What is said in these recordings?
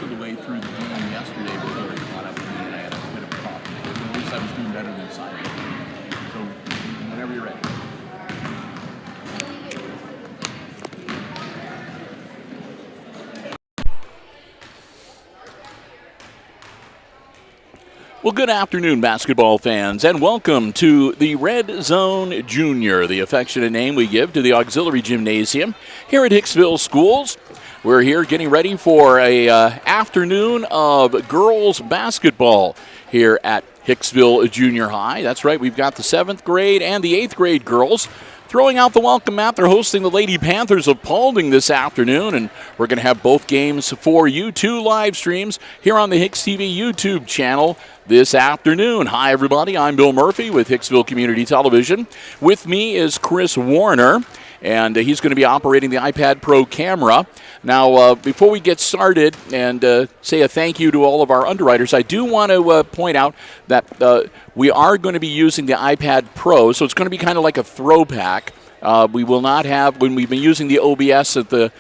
of the way through the game yesterday before it caught up with me, and I had a bit of a cough. At least I was doing better than Simon. So, whenever you're ready. Well, good afternoon, basketball fans, and welcome to the Red Zone Junior, the affectionate name we give to the auxiliary gymnasium here at Hicksville Schools. We're here getting ready for a afternoon of girls basketball here at Hicksville Junior High. That's right, we've got the 7th grade and the 8th grade girls throwing out the welcome mat. They're hosting the Lady Panthers of Paulding this afternoon, and we're going to have both games for you, 2 live streams here on the HIX-TV YouTube channel this afternoon. Hi, everybody. I'm Bill Murphy with Hicksville Community Television. With me is Chris Warner, and he's going to be operating the iPad Pro camera. Now, before we get started and say a thank you to all of our underwriters, I do want to point out that we are going to be using the iPad Pro, so it's going to be kind of like a throwback. We will not have, when we've been using the OBS with the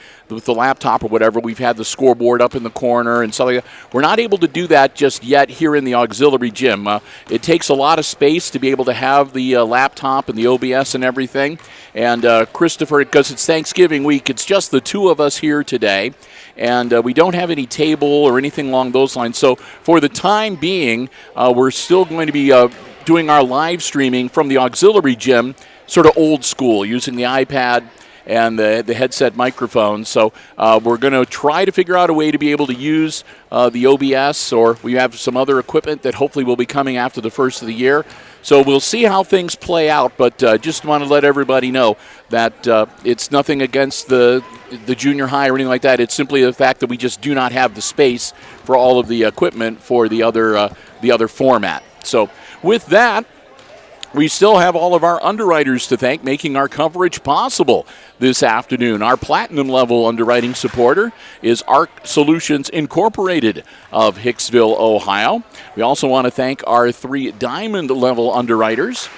laptop or whatever, we've had the scoreboard up in the corner and stuff like that. We're not able to do that just yet here in the auxiliary gym. It takes a lot of space to be able to have the laptop and the OBS and everything. And Christopher, because it's Thanksgiving week, it's just the 2 of us here today. And we don't have any table or anything along those lines. So for the time being, we're still going to be doing our live streaming from the auxiliary gym, sort of old school, using the iPad and the headset microphone. So we're going to try to figure out a way to be able to use the OBS, or we have some other equipment that hopefully will be coming after the first of the year. So we'll see how things play out, but just want to let everybody know that it's nothing against the junior high or anything like that. It's simply the fact that we just do not have the space for all of the equipment for the other format. So with that, we still have all of our underwriters to thank, making our coverage possible this afternoon. Our platinum level underwriting supporter is ARC Solutions Incorporated of Hicksville, Ohio. We also want to thank our 3 diamond level underwriters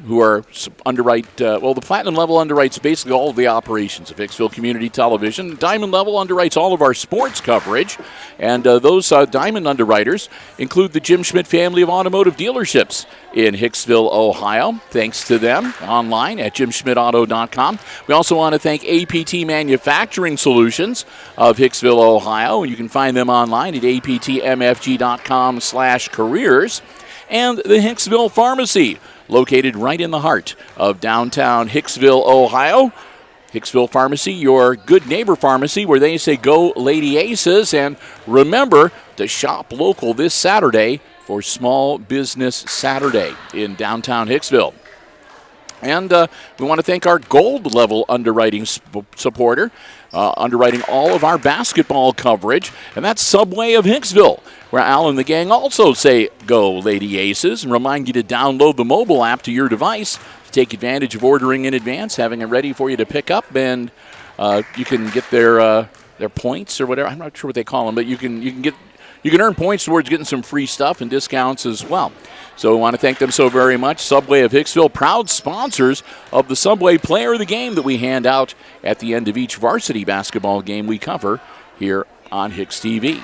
who are the platinum level underwrites basically all of the operations of Hicksville Community Television. Diamond level underwrites all of our sports coverage, and those diamond underwriters include the Jim Schmidt family of automotive dealerships in Hicksville, Ohio. Thanks to them, online at jimschmidtauto.com. We also want to thank APT Manufacturing Solutions of Hicksville, Ohio. You can find them online at aptmfg.com/careers. And the Hicksville Pharmacy, located right in the heart of downtown Hicksville, Ohio. Hicksville Pharmacy, your good neighbor pharmacy, where they say go Lady Aces. And remember to shop local this Saturday for Small Business Saturday in downtown Hicksville. And we want to thank our gold level underwriting supporter, underwriting all of our basketball coverage, and that's Subway of Hicksville, where Al and the gang also say go Lady Aces, and remind you to download the mobile app to your device to take advantage of ordering in advance, having it ready for you to pick up, and you can get their points or whatever. I'm not sure what they call them, but you can earn points towards getting some free stuff and discounts as well. So we want to thank them so very much. Subway of Hicksville, proud sponsors of the Subway Player of the Game that we hand out at the end of each varsity basketball game we cover here on HIX-TV.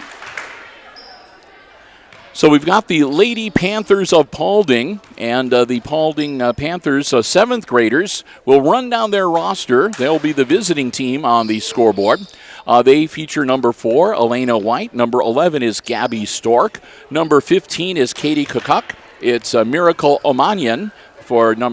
So we've got the Lady Panthers of Paulding, and the Paulding Panthers 7th graders will run down their roster. They'll be the visiting team on the scoreboard. They feature number 4, Elena White. Number 11 is Gabby Stork. Number 15 is Katie Kukuk. It's Miracle Omanyan.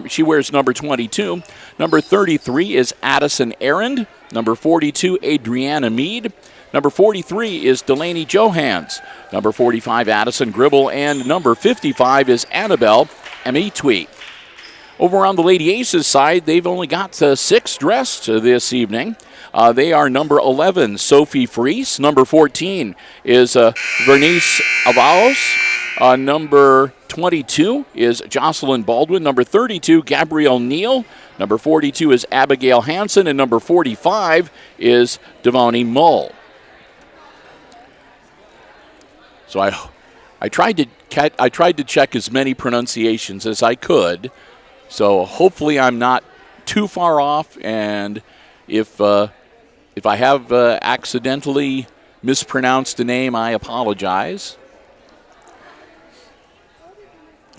She wears number 22. Number 33 is Addison Arend. Number 42, Adriana Mead. Number 43 is Delaney Johans. Number 45, Addison Gribble. And number 55 is Annabelle Emitwi. Over on the Lady Aces side, they've only got 6 dressed this evening. They are number 11, Sophie Fries. Number 14 is Vernice Avalos. Number 22 is Jocelyn Baldwin. Number 32, Gabrielle Neal. Number 42 is Abigail Hansen. And number 45 is Devoni Mull. So I tried to check as many pronunciations as I could. So hopefully I'm not too far off, and if I have accidentally mispronounced a name, I apologize.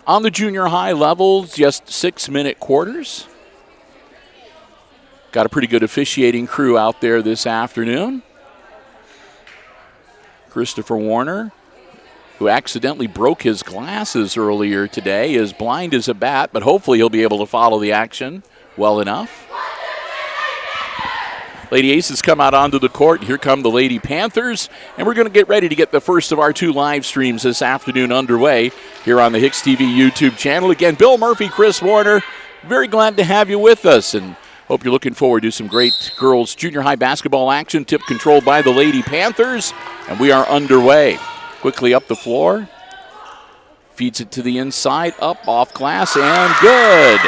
On the junior high level, just 6-minute quarters. Got a pretty good officiating crew out there this afternoon. Christopher Warner, who accidentally broke his glasses earlier today, is blind as a bat, but hopefully he'll be able to follow the action well enough. Lady Aces come out onto the court. Here come the Lady Panthers, and we're going to get ready to get the first of our 2 live streams this afternoon underway here on the HIX-TV YouTube channel. Again, Bill Murphy, Chris Warner, very glad to have you with us, and hope you're looking forward to some great girls junior high basketball action. Tip controlled by the Lady Panthers, and we are underway. Quickly up the floor, feeds it to the inside, up, off glass, and good.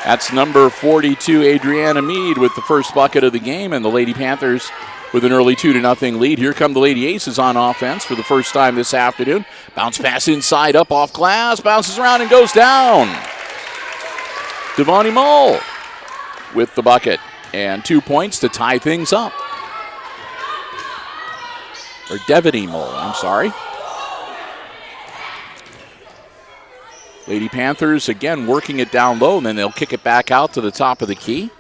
That's number 42, Adriana Mead, with the first bucket of the game, and the Lady Panthers with an early 2-0 lead. Here come the Lady Aces on offense for the first time this afternoon. Bounce pass inside, up, off glass, bounces around and goes down. Devani Mole with the bucket, and 2 points to tie things up. Or Devani Mole, I'm sorry. Lady Panthers, again, working it down low, and then they'll kick it back out to the top of the key.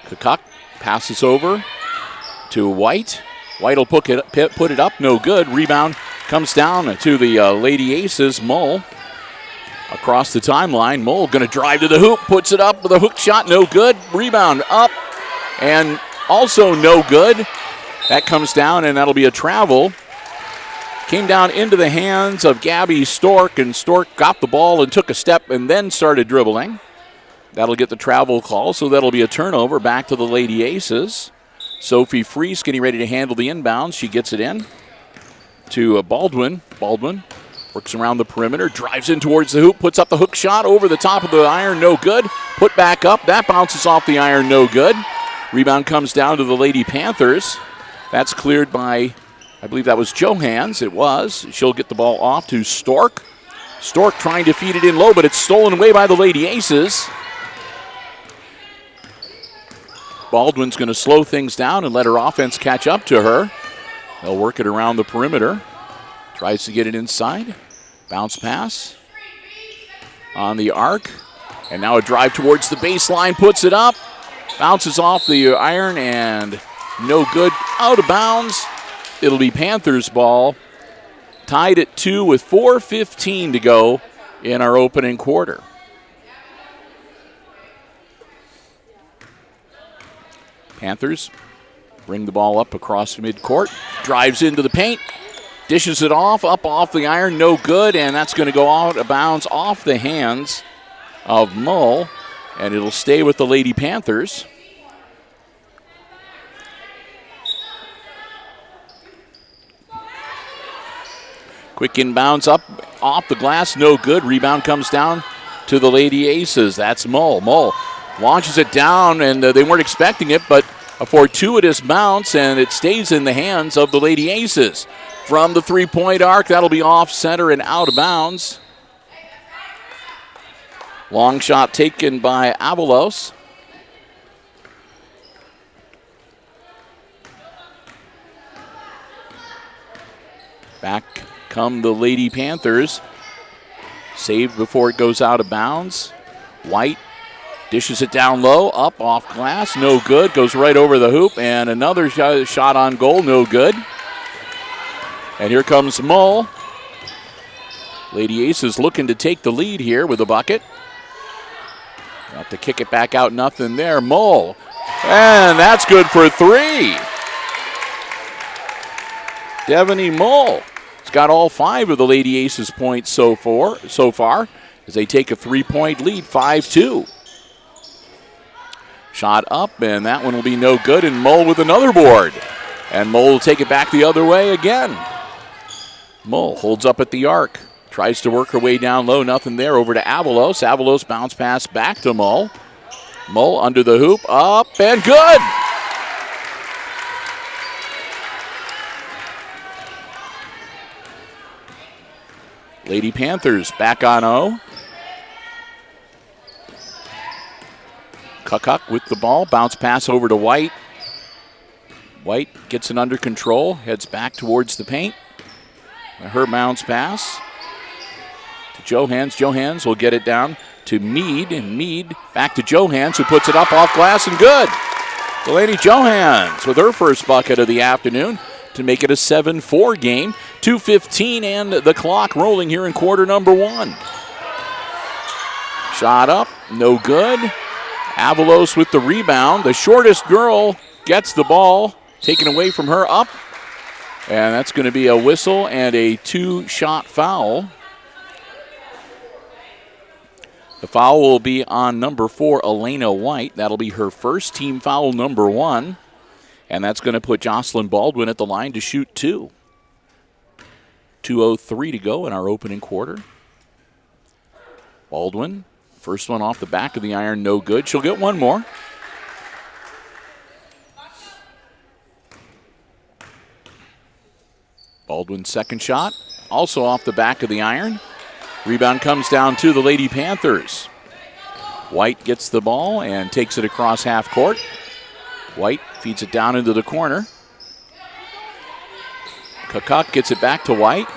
Kakuk passes over to White. White will put it up, no good. Rebound comes down to the Lady Aces. Mull across the timeline. Mull going to drive to the hoop, puts it up with a hook shot, no good. Rebound up, and also no good. That comes down, and that'll be a travel. Came down into the hands of Gabby Stork, and Stork got the ball and took a step and then started dribbling. That'll get the travel call, so that'll be a turnover back to the Lady Aces. Sophie Freese getting ready to handle the inbounds. She gets it in to Baldwin. Baldwin works around the perimeter, drives in towards the hoop, puts up the hook shot over the top of the iron, no good. Put back up, that bounces off the iron, no good. Rebound comes down to the Lady Panthers. That's cleared by, I believe that was Johans. It was. She'll get the ball off to Stork. Stork trying to feed it in low, but it's stolen away by the Lady Aces. Baldwin's going to slow things down and let her offense catch up to her. They'll work it around the perimeter. Tries to get it inside. Bounce pass on the arc. And now a drive towards the baseline, puts it up. Bounces off the iron and no good. Out of bounds. It'll be Panthers ball. Tied at 2 with 4:15 to go in our opening quarter. Panthers bring the ball up across midcourt. Drives into the paint. Dishes it off, up off the iron, no good, and that's going to go out of bounds off the hands of Mull, and it'll stay with the Lady Panthers. Quick inbounds up off the glass, no good. Rebound comes down to the Lady Aces. That's Mull. Mull launches it down, and they weren't expecting it, but a fortuitous bounce, and it stays in the hands of the Lady Aces. From the three-point arc, that'll be off center and out of bounds. Long shot taken by Avalos. Back come the Lady Panthers. Saved before it goes out of bounds. White dishes it down low, up off glass, no good. Goes right over the hoop, and another shot on goal, no good. And here comes Mull. Lady Aces looking to take the lead here with a bucket. Have to kick it back out, nothing there. Mull, and that's good for 3. Devani Mull has got all 5 of the Lady Aces points so far as they take a 3-point lead, 5-2. Shot up, and that one will be no good, and Mull with another board. And Mull will take it back the other way again. Mull holds up at the arc. Tries to work her way down low, nothing there. Over to Avalos. Avalos bounce pass back to Mull. Mull under the hoop, up, and good! Lady Panthers back on O. Kukuk with the ball. Bounce pass over to White. White gets it under control, heads back towards the paint. Her bounce pass to Johans. Johans will get it down to Mead, and Mead back to Johans, who puts it up off glass and good. Delaney Johans with her first bucket of the afternoon to make it a 7-4 game. 2:15 and the clock rolling here in quarter number 1. Shot up, no good. Avalos with the rebound. The shortest girl gets the ball taken away from her up. And that's going to be a whistle and a 2-shot foul. The foul will be on number 4, Elena White. That'll be her first, team foul number 1. And that's going to put Jocelyn Baldwin at the line to shoot 2. 2:03 to go in our opening quarter. Baldwin, first one off the back of the iron, no good. She'll get one more. Baldwin's second shot, also off the back of the iron. Rebound comes down to the Lady Panthers. White gets the ball and takes it across half court. White feeds it down into the corner. Kakak gets it back to White.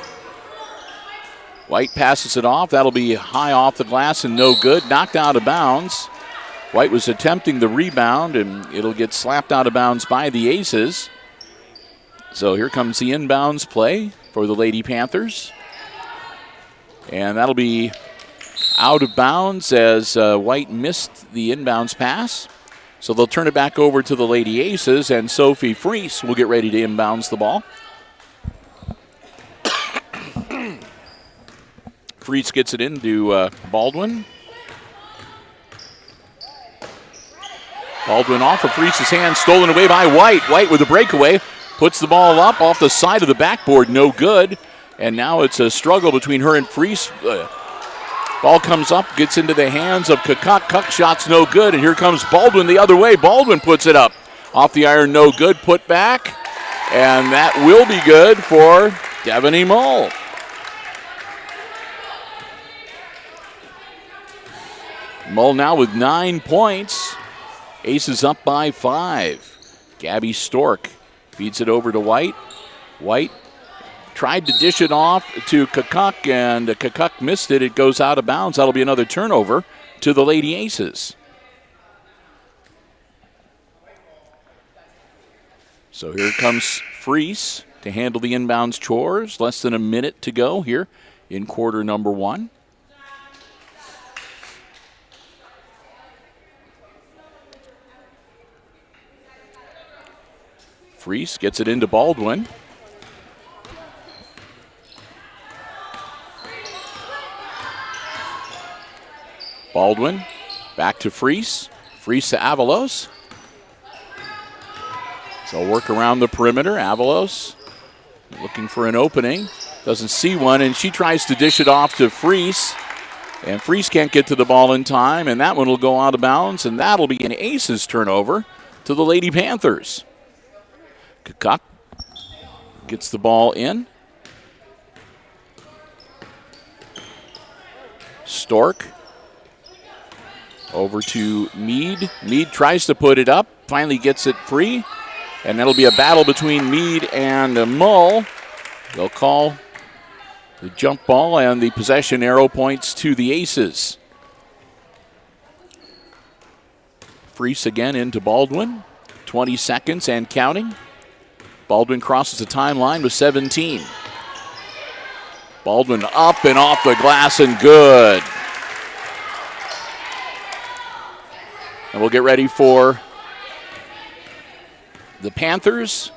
White passes it off. That'll be high off the glass and no good. Knocked out of bounds. White was attempting the rebound, and it'll get slapped out of bounds by the Aces. So here comes the inbounds play for the Lady Panthers. And that'll be out of bounds as White missed the inbounds pass. So they'll turn it back over to the Lady Aces, and Sophie Freese will get ready to inbounds the ball. Freese gets it into Baldwin. Baldwin off of Freese's hand, stolen away by White. White with a breakaway, puts the ball up off the side of the backboard, no good. And now it's a struggle between her and Freese. Ball comes up, gets into the hands of Kakak. Kuk shot's no good, and here comes Baldwin the other way. Baldwin puts it up. Off the iron, no good. Put back, and that will be good for Devaney Mull. Mull now with 9 points. Aces up by 5. Gabby Stork feeds it over to White. White tried to dish it off to Kakuk, and Kakuk missed it. It goes out of bounds. That'll be another turnover to the Lady Aces. So here comes Freese to handle the inbounds chores. Less than a minute to go here in quarter number 1. Freese gets it into Baldwin. Baldwin back to Freese. Freese to Avalos. So work around the perimeter. Avalos looking for an opening. Doesn't see one, and she tries to dish it off to Freese. And Freese can't get to the ball in time, and that one will go out of bounds, and that'll be an Aces turnover to the Lady Panthers. Kakak gets the ball in. Stork over to Mead. Mead tries to put it up, finally gets it free, and that'll be a battle between Mead and Mull. They'll call the jump ball, and the possession arrow points to the Aces. Freese again into Baldwin. 20 seconds and counting. Baldwin crosses the timeline with 17. Baldwin up and off the glass and good. And we'll get ready for the Panthers.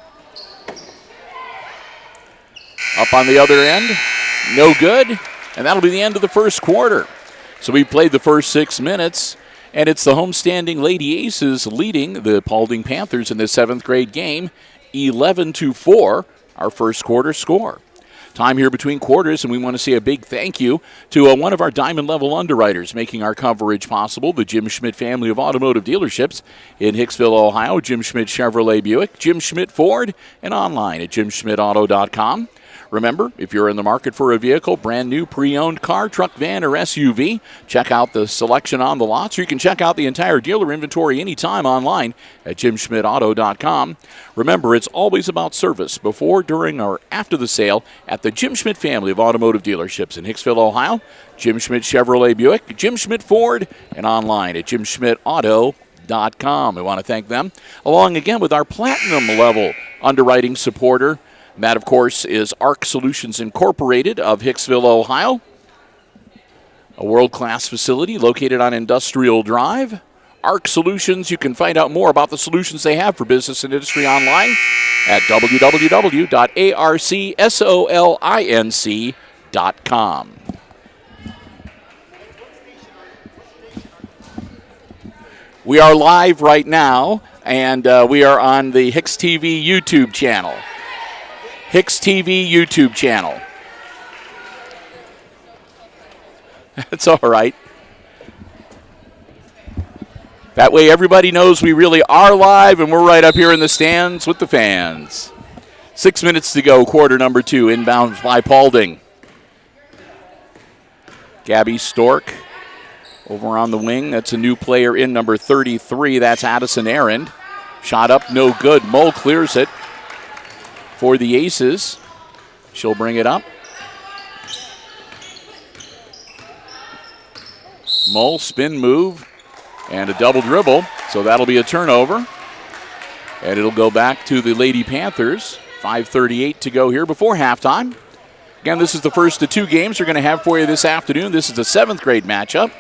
Up on the other end, no good. And that'll be the end of the first quarter. So we played the first 6 minutes, and it's the homestanding Lady Aces leading the Paulding Panthers in the 7th grade game, 11-4, our first quarter score. Time here between quarters, and we want to say a big thank you to one of our diamond level underwriters making our coverage possible, the Jim Schmidt family of automotive dealerships in Hicksville, Ohio, Jim Schmidt Chevrolet Buick, Jim Schmidt Ford, and online at jimschmidtauto.com. Remember, if you're in the market for a vehicle, brand new pre-owned car, truck, van, or SUV, check out the selection on the lots, or you can check out the entire dealer inventory anytime online at jimschmidtauto.com. Remember, it's always about service before, during, or after the sale at the Jim Schmidt family of automotive dealerships in Hicksville, Ohio, Jim Schmidt Chevrolet Buick, Jim Schmidt Ford, and online at jimschmidtauto.com. We want to thank them, along again with our platinum level underwriting supporter. That, of course, is ARC Solutions Incorporated of Hicksville, Ohio, a world-class facility located on Industrial Drive. ARC Solutions, you can find out more about the solutions they have for business and industry online at www.arcsolinc.com. We are live right now, and we are on the HIX-TV YouTube channel. HIX-TV YouTube channel. That's all right. That way everybody knows we really are live, and we're right up here in the stands with the fans. 6 minutes to go, quarter number 2, inbound by Paulding. Gabby Stork over on the wing. That's a new player in number 33. That's Addison Aaron. Shot up, no good. Mull clears it for the Aces. She'll bring it up. Mull, spin move, and a double dribble. So that'll be a turnover. And it'll go back to the Lady Panthers. 5:38 to go here before halftime. Again, this is the first of 2 games we're going to have for you this afternoon. This is the 7th grade matchup.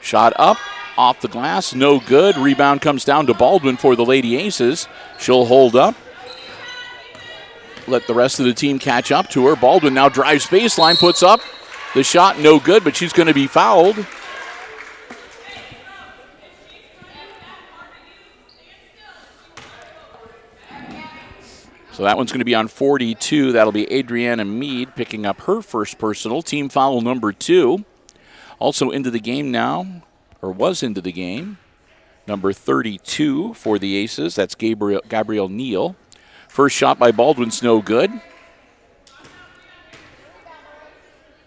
Shot up, off the glass, no good. Rebound comes down to Baldwin for the Lady Aces. She'll hold up. Let the rest of the team catch up to her. Baldwin now drives baseline, puts up the shot, no good, but she's going to be fouled. So that one's going to be on 42. That'll be Adriana Mead picking up her first personal. Team foul number 2. Also into the game now, or was into the game, number 32 for the Aces. That's Gabrielle Neal. First shot by Baldwin's no good.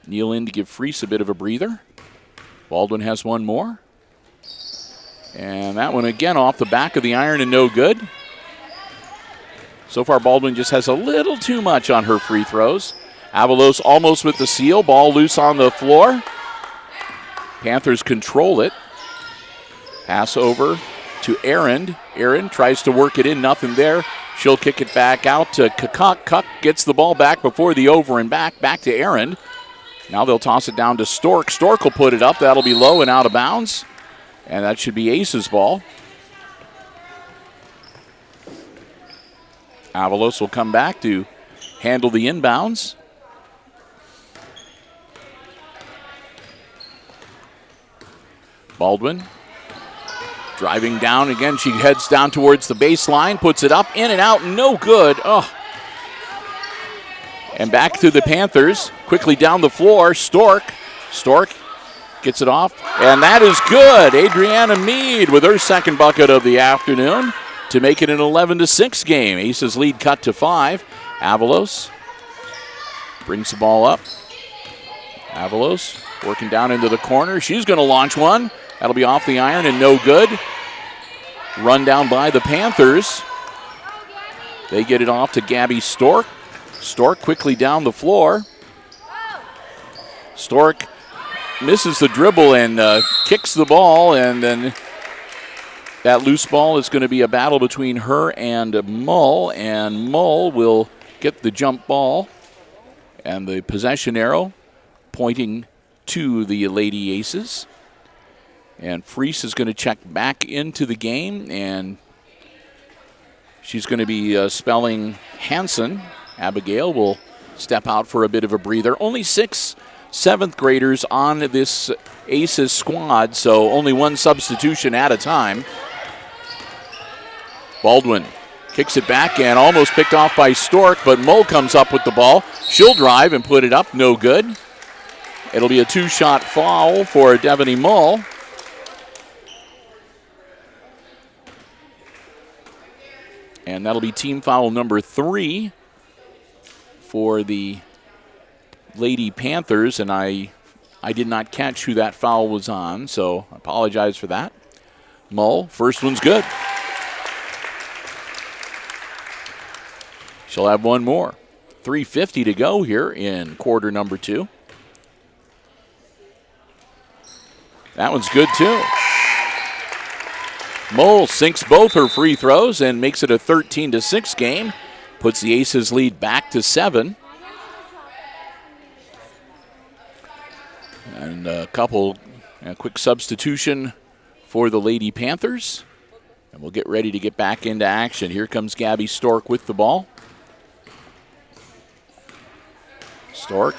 Neal in to give Freese a bit of a breather. Baldwin has one more. And that one again off the back of the iron and no good. So far Baldwin just has a little too much on her free throws. Avalos almost with the seal. Ball loose on the floor. Panthers control it. Pass over to Aaron. Aaron tries to work it in, nothing there. She'll kick it back out to Kukuk. Kuk gets the ball back before the over and back to Aaron. Now they'll toss it down to Stork. Stork will put it up. That'll be low and out of bounds. And that should be Ace's ball. Avalos will come back to handle the inbounds. Baldwin driving down again. She heads down towards the baseline, puts it up, in and out, no good. Oh. And back to the Panthers. Quickly down the floor. Stork gets it off, and that is good. Adriana Mead with her second bucket of the afternoon to make it an 11-6 game. Aces lead cut to 5. Avalos brings the ball up. Avalos working down into the corner. She's going to launch one. That'll be off the iron and no good. Run down by the Panthers. They get it off to Gabby Stork. Stork quickly down the floor. Stork misses the dribble and kicks the ball, and then that loose ball is going to be a battle between her and Mull, and Mull will get the jump ball, and the possession arrow pointing to the Lady Aces. And Freese is going to check back into the game, and she's going to be spelling Hansen. Abigail will step out for a bit of a breather. Only 6 7th graders on this Aces squad, so only one substitution at a time. Baldwin kicks it back and almost picked off by Stork, but Mull comes up with the ball. She'll drive and put it up, no good. It'll be a 2-shot foul for Devaney Mull. And that'll be team foul number 3 for the Lady Panthers. And I did not catch who that foul was on, so I apologize for that. Mull, first one's good. She'll have one more. 3:50 to go here in quarter number 2. That one's good too. Mull sinks both her free throws and makes it a 13-6 game. Puts the Aces lead back to 7. And a quick substitution for the Lady Panthers. And we'll get ready to get back into action. Here comes Gabby Stork with the ball. Stork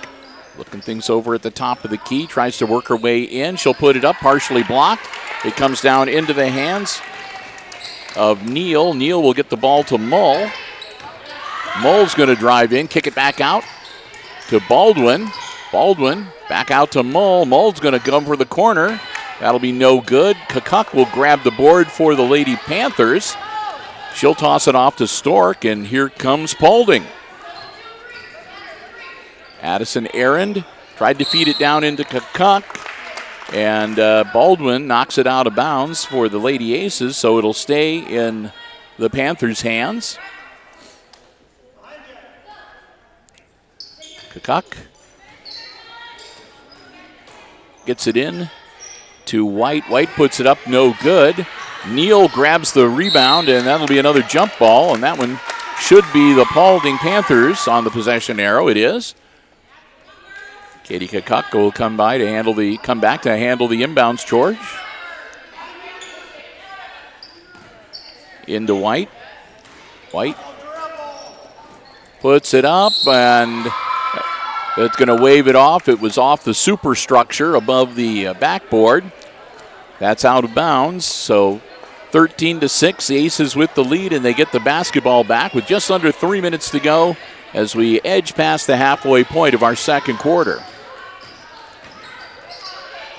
looking things over at the top of the key. Tries to work her way in. She'll put it up, partially blocked. It comes down into the hands of Neal. Neal will get the ball to Mull. Mull's going to drive in, kick it back out to Baldwin. Baldwin back out to Mull. Mull's going to come for the corner. That'll be no good. Kakuk will grab the board for the Lady Panthers. She'll toss it off to Stork, and here comes Paulding. Addison Arend tried to feed it down into Kakuk, and Baldwin knocks it out of bounds for the Lady Aces, so it'll stay in the Panthers' hands. Kakuk gets it in to White. White puts it up, no good. Neal grabs the rebound, and that'll be another jump ball, and that one should be the Paulding Panthers on the possession arrow. It is. Katie Kakuk will come back to handle the inbounds charge. Into White. White puts it up, and it's going to wave it off. It was off the superstructure above the backboard. That's out of bounds. So 13-6, the Aces with the lead, and they get the basketball back with just under 3 minutes to go as we edge past the halfway point of our second quarter.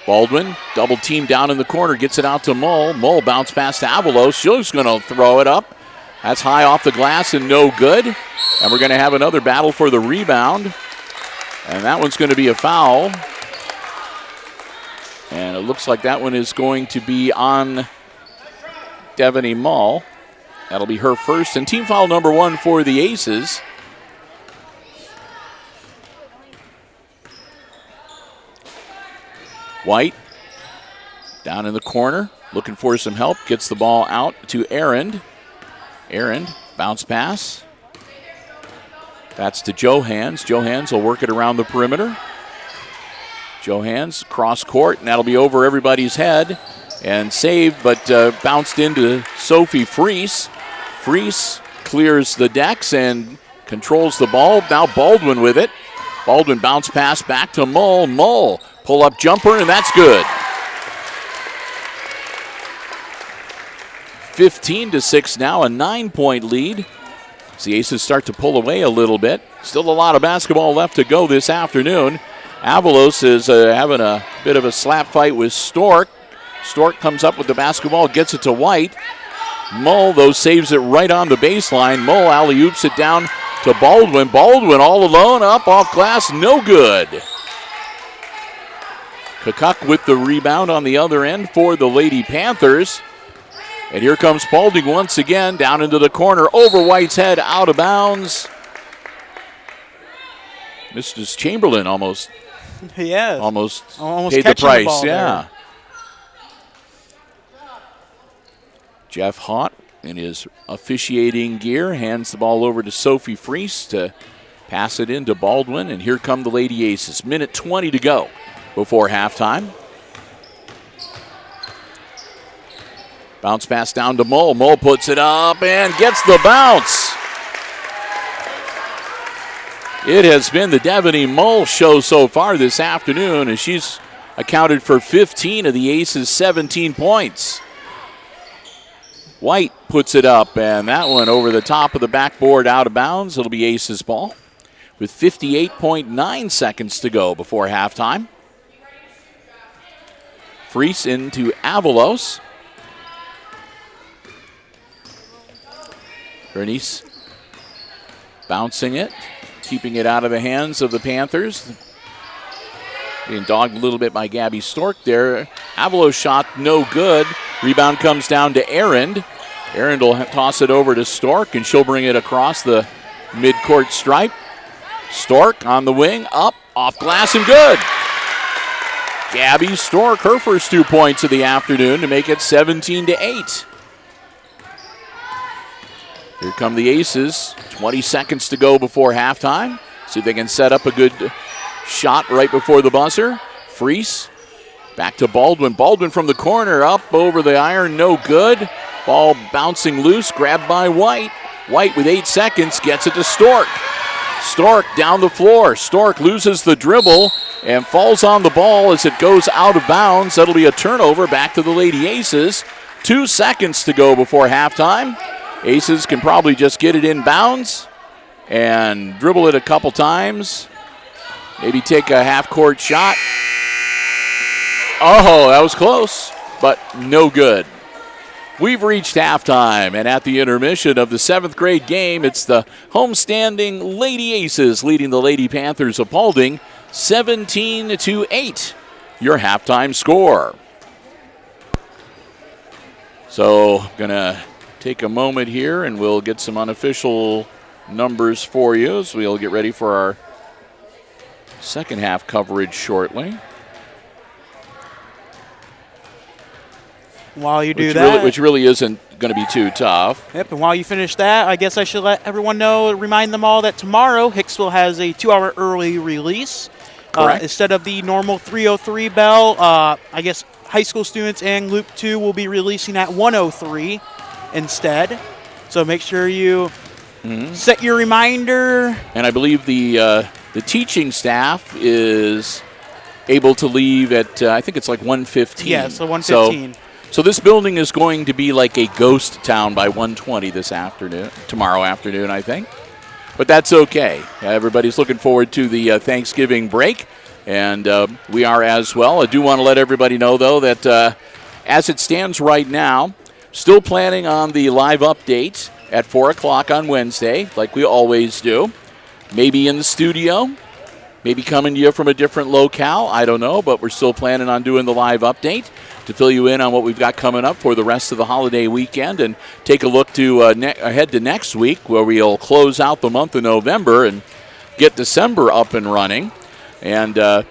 Baldwin, double team down in the corner, gets it out to Mull. Mull bounce pass to Avalos. She's going to throw it up. That's high off the glass and no good. And we're going to have another battle for the rebound. And that one's going to be a foul. And it looks like that one is going to be on Devaney Mull. That'll be her first. And team foul number 1 for the Aces. White down in the corner, looking for some help. Gets the ball out to Arend. Arend, bounce pass. That's to Johans. Johans will work it around the perimeter. Johans cross court, and that'll be over everybody's head. And saved, but bounced into Sophie Freese. Freese clears the decks and controls the ball. Now Baldwin with it. Baldwin bounce pass back to Mull. Mull. Pull-up jumper, and that's good. 15-6 now, a 9-point lead. As the Aces start to pull away a little bit. Still a lot of basketball left to go this afternoon. Avalos is having a bit of a slap fight with Stork. Stork comes up with the basketball, gets it to White. Mull, though, saves it right on the baseline. Mull alley-oops it down to Baldwin. Baldwin all alone, up off glass, no good. Kakuk with the rebound on the other end for the Lady Panthers. And here comes Paulding once again, down into the corner, over White's head, out of bounds. Mrs. Chamberlain almost paid the price. Yeah. Jeff Haught in his officiating gear hands the ball over to Sophie Freese to pass it into Baldwin. And here come the Lady Aces. Minute 20 to go before halftime. Bounce pass down to Mull. Mull puts it up and gets the bounce. It has been the Devaney Mull show so far this afternoon, as she's accounted for 15 of the Aces' 17 points. White puts it up, and that one over the top of the backboard, out of bounds. It'll be Aces ball with 58.9 seconds to go before halftime. Freese into Avalos. Bernice bouncing it, keeping it out of the hands of the Panthers. Being dogged a little bit by Gabby Stork there. Avalos shot no good. Rebound comes down to Aaron. Aaron will toss it over to Stork, and she'll bring it across the midcourt stripe. Stork on the wing, up, off glass, and good. Gabby Stork, her first 2 points of the afternoon to make it 17-8. Here come the Aces. 20 seconds to go before halftime. See if they can set up a good shot right before the buzzer. Freese back to Baldwin. Baldwin from the corner, up over the iron, no good. Ball bouncing loose, grabbed by White. White with 8 seconds gets it to Stork. Stork down the floor. Stork loses the dribble and falls on the ball as it goes out of bounds. That'll be a turnover back to the Lady Aces. 2 seconds to go before halftime. Aces can probably just get it in bounds and dribble it a couple times. Maybe take a half-court shot. Oh, that was close, but no good. We've reached halftime, and at the intermission of the 7th grade game, it's the homestanding Lady Aces leading the Lady Panthers of Paulding 17-8, your halftime score. So, going to take a moment here, and we'll get some unofficial numbers for you as we'll get ready for our second half coverage shortly. While you do that. Which really isn't going to be too tough. Yep, and while you finish that, I guess I should let everyone know, remind them all that tomorrow Hicksville has a 2-hour early release. Instead of the normal 3:03 bell, I guess high school students and Loop 2 will be releasing at 1:03 instead. So make sure you set your reminder. And I believe the teaching staff is able to leave at, I think it's like 1:15. Yeah, so 1:15. So this building is going to be like a ghost town by 1:20 tomorrow afternoon, I think. But that's okay. Everybody's looking forward to the Thanksgiving break, and we are as well. I do want to let everybody know, though, that as it stands right now, still planning on the live update at 4 o'clock on Wednesday, like we always do. Maybe in the studio, maybe coming to you from a different locale. I don't know, but we're still planning on doing the live update to fill you in on what we've got coming up for the rest of the holiday weekend, and take a look to ahead to next week, where we'll close out the month of November and get December up and running. And this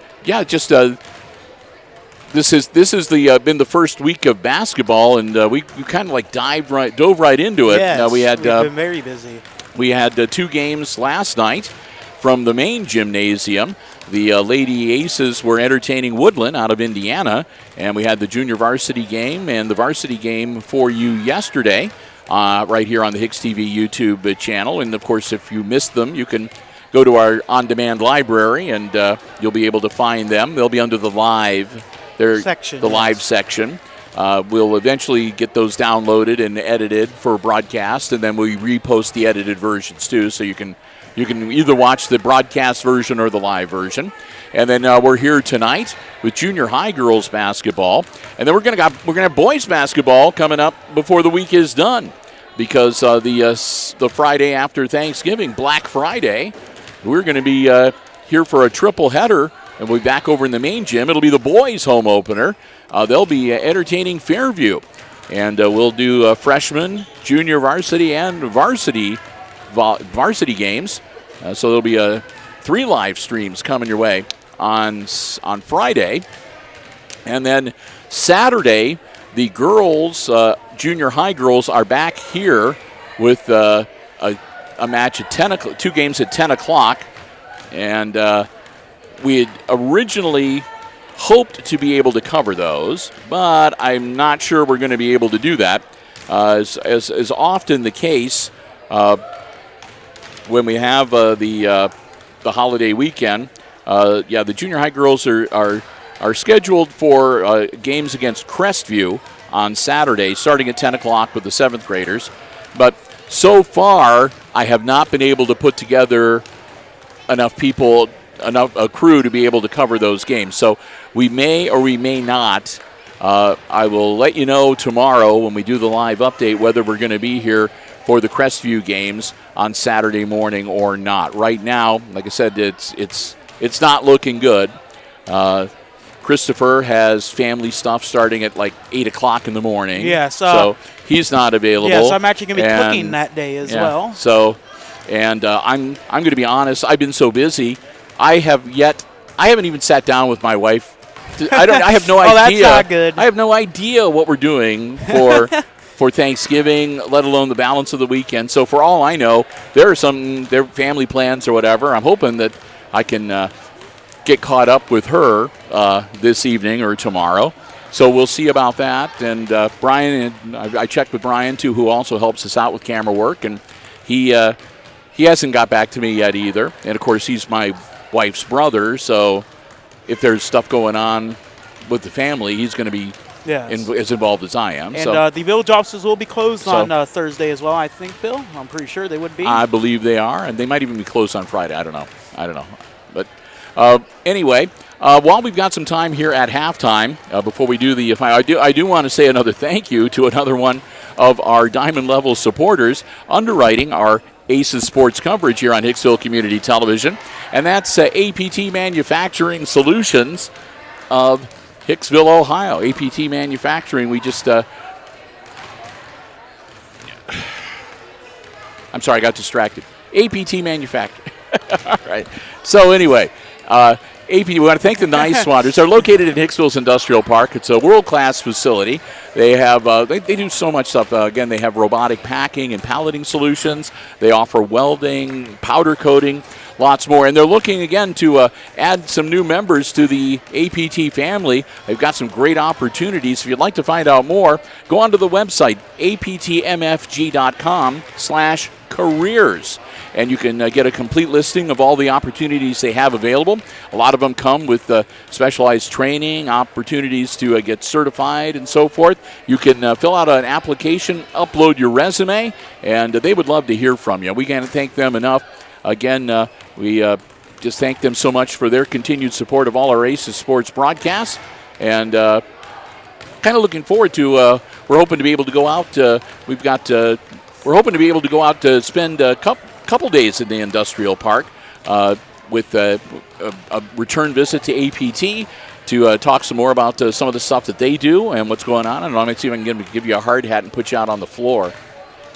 is been the first week of basketball, and we kind of like dove right into it. Yes, we've been very busy. We had 2 games last night from the main gymnasium. The Lady Aces were entertaining Woodland out of Indiana, and we had the junior varsity game and the varsity game for you yesterday right here on the HIX-TV YouTube channel. And, of course, if you missed them, you can go to our on-demand library, and you'll be able to find them. They'll be under the live section. Live section. We'll eventually get those downloaded and edited for broadcast, and then we repost the edited versions, too, so you can either watch the broadcast version or the live version. And then we're here tonight with junior high girls basketball. And then we're gonna have boys basketball coming up before the week is done, because the Friday after Thanksgiving, Black Friday, we're going to be here for a triple header, and we'll be back over in the main gym. It'll be the boys' home opener. They'll be entertaining Fairview. And we'll do freshman, junior varsity, and varsity games. So there'll be 3 live streams coming your way on Friday. And then Saturday, the girls, junior high girls, are back here with a match at 10 o'clock, 2 games at 10 o'clock. And we had originally hoped to be able to cover those, but I'm not sure we're going to be able to do that. As often the case, when we have the holiday weekend, the junior high girls are scheduled for games against Crestview on Saturday, starting at 10 o'clock with the 7th graders. But so far, I have not been able to put together enough a crew to be able to cover those games. So we may or we may not. I will let you know tomorrow when we do the live update whether we're going to be here for the Crestview games on Saturday morning or not. Right now, like I said, it's not looking good. Christopher has family stuff starting at like 8 o'clock in the morning. Yeah, so he's not available. Yeah, so I'm actually going to be cooking that day as well. So, and I'm going to be honest. I've been so busy. I haven't even sat down with my wife. I have no idea. That's not good. I have no idea what we're doing for for Thanksgiving, let alone the balance of the weekend. So for all I know, there are their family plans or whatever. I'm hoping that I can get caught up with her this evening or tomorrow. So we'll see about that. And Brian, I checked with Brian too, who also helps us out with camera work, and he hasn't got back to me yet either. And of course, he's my wife's brother, so if there's stuff going on with the family, he's going to be as involved as I am. And the village offices will be closed on Thursday as well, I think, Bill. I'm pretty sure they would be. I believe they are, and they might even be closed on Friday. I don't know. But anyway, while we've got some time here at halftime, before we do I do want to say another thank you to another one of our Diamond Level supporters underwriting our Aces sports coverage here on Hicksville Community Television, and that's APT Manufacturing Solutions of Hicksville, Ohio. APT Manufacturing, we just I'm sorry, I got distracted. APT Manufacturing. All right. So anyway, AP, we want to thank the Nice Swatters. They're located in Hicksville's Industrial Park. It's a world-class facility. They have they do so much stuff. Again, they have robotic packing and palleting solutions. They offer welding, powder coating, lots more. And they're looking, again, to add some new members to the APT family. They've got some great opportunities. If you'd like to find out more, go onto the website, aptmfg.com/careers. And you can get a complete listing of all the opportunities they have available. A lot of them come with specialized training, opportunities to get certified and so forth. You can fill out an application, upload your resume, and they would love to hear from you. We can't thank them enough. Again, we just thank them so much for their continued support of all our Aces sports broadcasts. And kind of looking forward to, we're hoping to be able to go out. We're hoping to be able to go out to spend a couple days in the industrial park with a return visit to APT to talk some more about some of the stuff that they do and what's going on. And I'm going to see if I can give you a hard hat and put you out on the floor.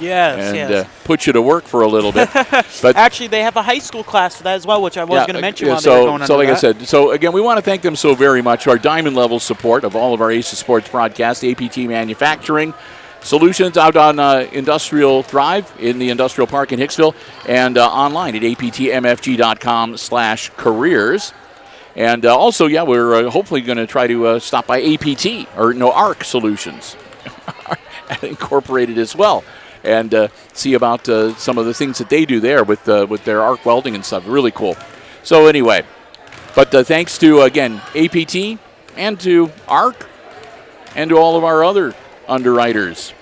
Yes, put you to work for a little bit. But actually, they have a high school class for that as well, which I was going to mention while they were going on. So like I said, again, we want to thank them so very much for our diamond level support of all of our Aces Sports broadcasts, APT Manufacturing Solutions out on Industrial Drive in the Industrial Park in Hicksville, and online at aptmfg.com/careers. And also, we're hopefully going to try to stop by ARC Solutions, incorporated as well, and see about some of the things that they do there with their arc welding and stuff. Really cool. So anyway, but thanks to, again, APT and to ARC and to all of our other underwriters,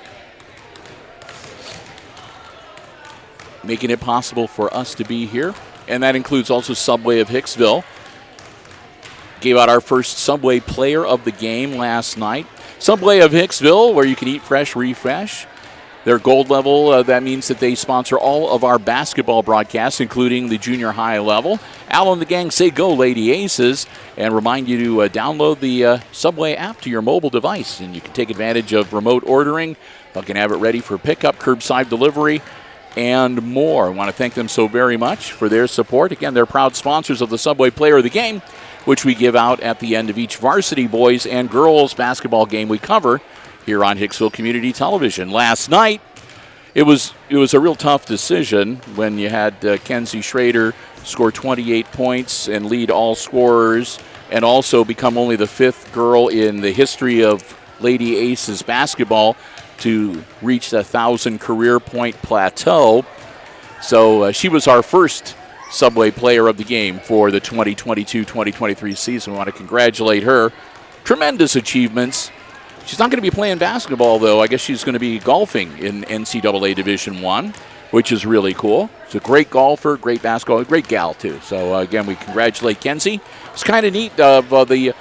making it possible for us to be here. And that includes also Subway of Hicksville. Gave out our first Subway player of the game last night. Subway of Hicksville, where you can eat fresh, refresh. They're gold level. That means that they sponsor all of our basketball broadcasts, including the junior high level. Al and the gang say go, Lady Aces, and remind you to download the Subway app to your mobile device, and you can take advantage of remote ordering. You can have it ready for pickup, curbside delivery, and more. I want to thank them so very much for their support. Again, they're proud sponsors of the Subway Player of the Game, which we give out at the end of each varsity boys and girls basketball game we cover here on Hicksville Community Television. Last night, it was a real tough decision when you had Kenzie Schrader score 28 points and lead all scorers, and also become only the fifth girl in the history of Lady Aces basketball to reach the 1,000 career point plateau. So she was our first Subway Player of the Game for the 2022-2023 season. We want to congratulate her. Tremendous achievements. She's not going to be playing basketball, though. I guess she's going to be golfing in NCAA Division I, which is really cool. She's a great golfer, great basketball, great gal, too. So, again, we congratulate Kenzie. It's kind of neat of the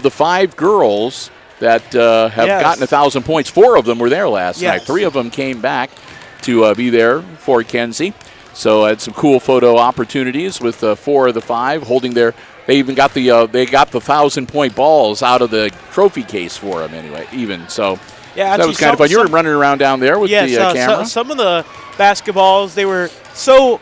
five girls that have gotten 1,000 points. Four of them were there last night. 3 of them came back. to be there for Kenzie. So had some cool photo opportunities with 4 of the 5 holding their. They even got the 1,000-point balls out of the trophy case for them anyway. Even so, yeah, that was kind of fun. You were running around down there with the camera. Some of the basketballs, they were so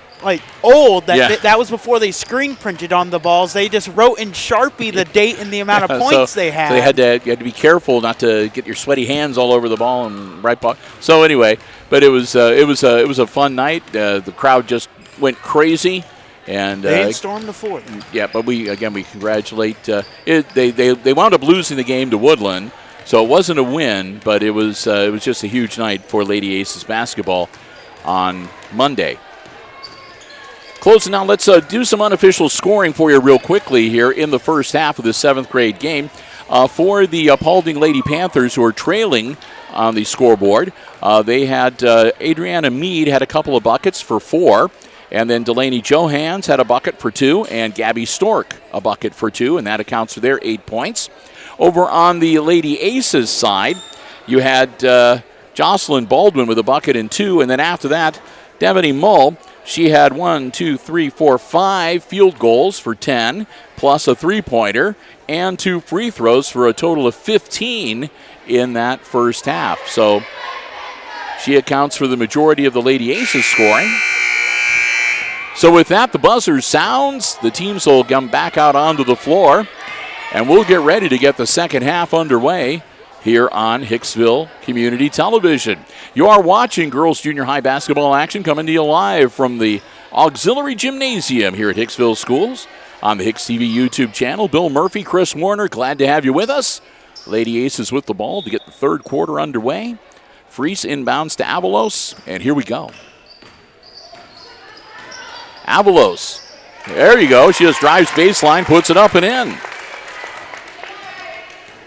old that that was before they screen printed on the balls. They just wrote in Sharpie the date and the amount of points they had. So you had to be careful not to get your sweaty hands all over the ball and right ball. So anyway, but it was a fun night. The crowd just went crazy. And they stormed the fort. Yeah, but we congratulate. They wound up losing the game to Woodland, so it wasn't a win, but it was just a huge night for Lady Aces basketball on Monday. Closing out, let's do some unofficial scoring for you real quickly here in the first half of the 7th grade game. For the Paulding Lady Panthers, who are trailing on the scoreboard, they had Adriana Mead had a couple of buckets for 4. And then Delaney Johans had a bucket for 2, and Gabby Stork a bucket for 2, and that accounts for their 8 points. Over on the Lady Aces side, you had Jocelyn Baldwin with a bucket and 2, and then after that, Devaney Mull, she had 5 field goals for 10, plus a 3-pointer, and 2 free throws for a total of 15 in that first half. So she accounts for the majority of the Lady Aces scoring. So with that, the buzzer sounds. The teams will come back out onto the floor, and we'll get ready to get the second half underway here on Hicksville Community Television. You are watching girls junior high basketball action coming to you live from the Auxiliary Gymnasium here at Hicksville Schools on the HIX-TV YouTube channel. Bill Murphy, Chris Warner, glad to have you with us. Lady Aces with the ball to get the third quarter underway. Freese inbounds to Avalos, and here we go. Avalos, there you go. She just drives baseline, puts it up and in.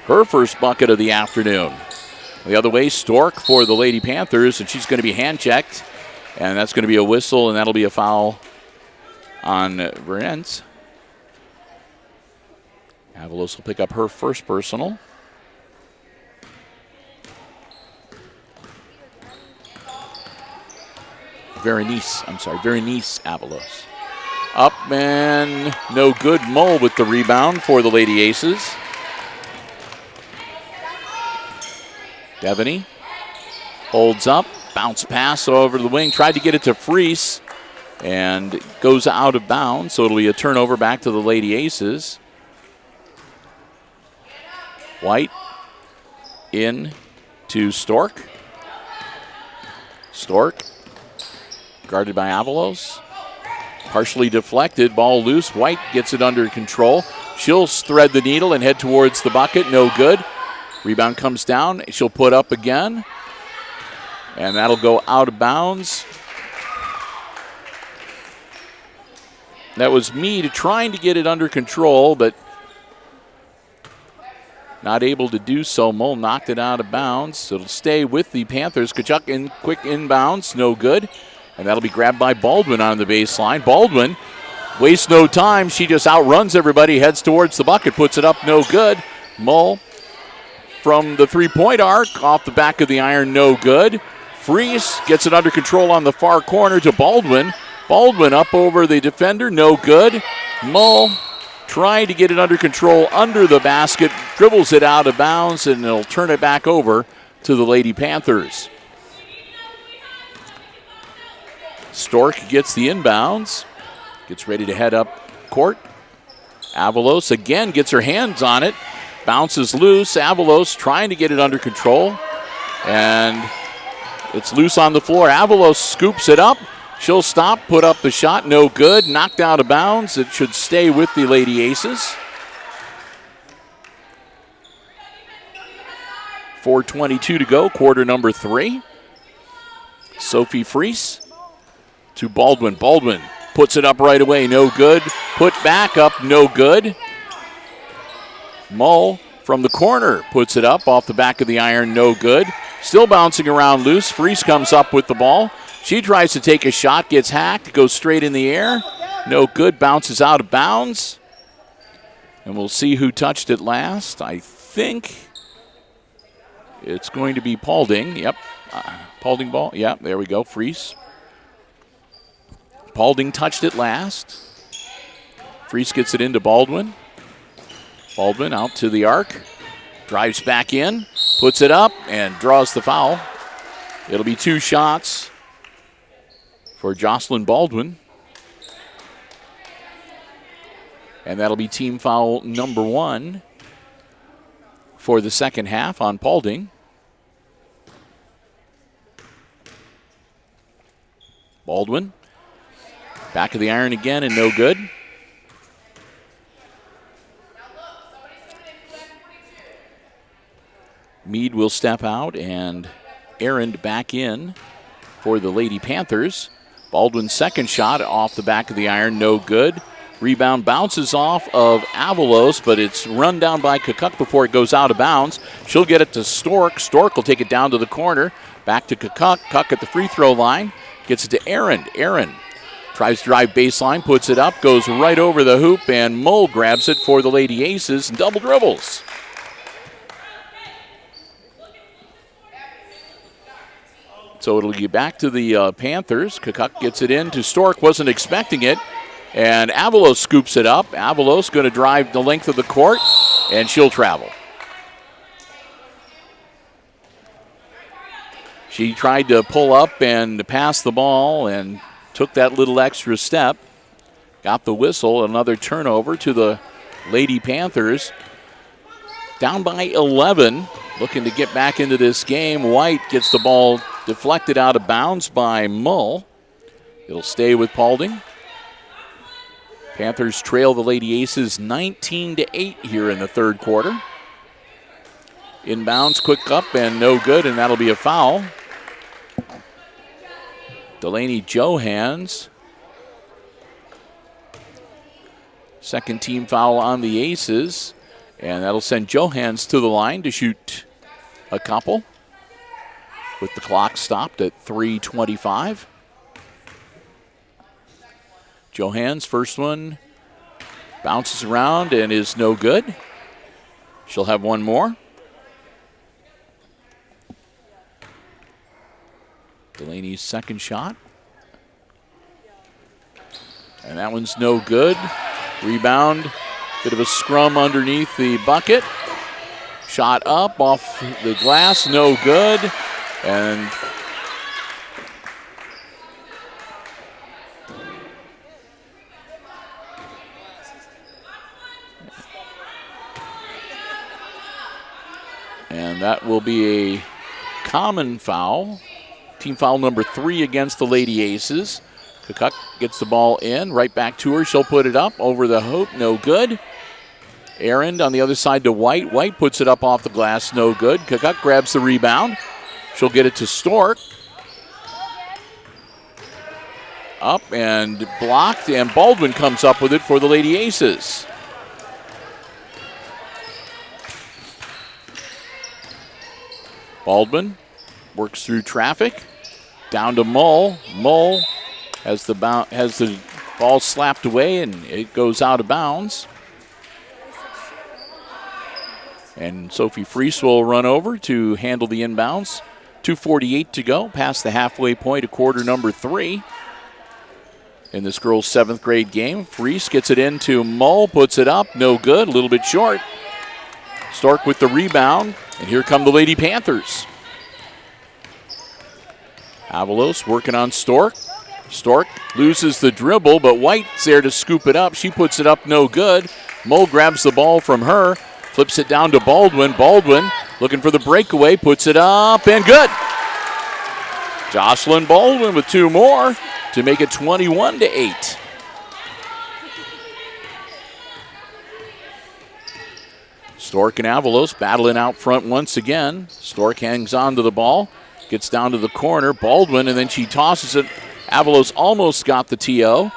Her first bucket of the afternoon. The other way, Stork for the Lady Panthers, and she's going to be hand-checked. And that's going to be a whistle, and that'll be a foul on Verens. Avalos will pick up her first personal. Verenice Avalos. Up and no good. Mull with the rebound for the Lady Aces. Devaney holds up, bounce pass over the wing, tried to get it to Freese, and goes out of bounds, so it'll be a turnover back to the Lady Aces. White in to Stork. Stork guarded by Avalos. Partially deflected, ball loose. White gets it under control. She'll thread the needle and head towards the bucket. No good. Rebound comes down. She'll put up again. And that'll go out of bounds. That was Meade trying to get it under control, but not able to do so. Mull knocked it out of bounds. It'll stay with the Panthers. Kachuk in quick inbounds. No good. And that'll be grabbed by Baldwin on the baseline. Baldwin wastes no time. She just outruns everybody, heads towards the bucket, puts it up, no good. Mull from the three-point arc, off the back of the iron, no good. Freese gets it under control on the far corner to Baldwin. Baldwin up over the defender, no good. Mull trying to get it under control under the basket, dribbles it out of bounds, and it'll turn it back over to the Lady Panthers. Stork gets the inbounds, gets ready to head up court. Avalos again gets her hands on it, bounces loose. Avalos trying to get it under control, and it's loose on the floor. Avalos scoops it up. She'll stop, put up the shot, no good. Knocked out of bounds. It should stay with the Lady Aces. 4:22 to go, quarter number 3. Sophie Freese to Baldwin. Baldwin puts it up right away, no good. Put back up, no good. Mull from the corner puts it up off the back of the iron, no good. Still bouncing around loose. Freese comes up with the ball. She tries to take a shot, gets hacked, goes straight in the air. No good, bounces out of bounds. And we'll see who touched it last. I think it's going to be Paulding. Yep. Paulding ball. Yeah, there we go. Freese. Paulding touched it last. Freese gets it into Baldwin. Baldwin out to the arc. Drives back in. Puts it up and draws the foul. It'll be 2 shots for Jocelyn Baldwin. And that'll be team foul number 1 for the second half on Paulding. Baldwin. Back of the iron again and no good. Meade will step out and Aaron back in for the Lady Panthers. Baldwin's second shot off the back of the iron, no good. Rebound bounces off of Avalos, but it's run down by Kakuk before it goes out of bounds. She'll get it to Stork. Stork will take it down to the corner. Back to Kakuk. Kakuk at the free throw line. Gets it to Aaron. Aaron tries to drive baseline, puts it up, goes right over the hoop, and Mull grabs it for the Lady Aces and double dribbles. So it'll get back to the Panthers. Kakuk gets it in to Stork. Wasn't expecting it. And Avalos scoops it up. Avalos going to drive the length of the court, and she'll travel. She tried to pull up and pass the ball and took that little extra step. Got the whistle. Another turnover to the Lady Panthers. Down by 11. Looking to get back into this game. White gets the ball deflected out of bounds by Mull. It'll stay with Paulding. Panthers trail the Lady Aces 19-8 here in the third quarter. Inbounds, quick up, and no good, and that'll be a foul. Delaney Johans. Second team foul on the Aces, and that'll send Johans to the line to shoot a couple with the clock stopped at 3:25. Johans' first one bounces around and is no good. She'll have one more. Delaney's second shot. And that one's no good. Rebound. Bit of a scrum underneath the bucket. Shot up off the glass, no good. And that will be a common foul. Team foul number 3 against the Lady Aces. Kakuk gets the ball in, right back to her. She'll put it up over the hoop, no good. Aaron on the other side to White. White puts it up off the glass, no good. Kakuk grabs the rebound. She'll get it to Stork. Up and blocked, and Baldwin comes up with it for the Lady Aces. Baldwin works through traffic. Down to Mull. Mull has the ball slapped away, and it goes out of bounds. And Sophie Freese will run over to handle the inbounds. 2:48 to go, past the halfway point of quarter number 3. In this girls' 7th grade game, Freese gets it into Mull, puts it up, no good, a little bit short. Stork with the rebound, and here come the Lady Panthers. Avalos working on Stork. Stork loses the dribble, but White's there to scoop it up. She puts it up, no good. Mull grabs the ball from her, flips it down to Baldwin. Baldwin looking for the breakaway, puts it up, and good. Jocelyn Baldwin with 2 more to make it 21-8. Stork and Avalos battling out front once again. Stork hangs on to the ball, gets down to the corner. Baldwin, and then she tosses it. Avalos almost got the TO.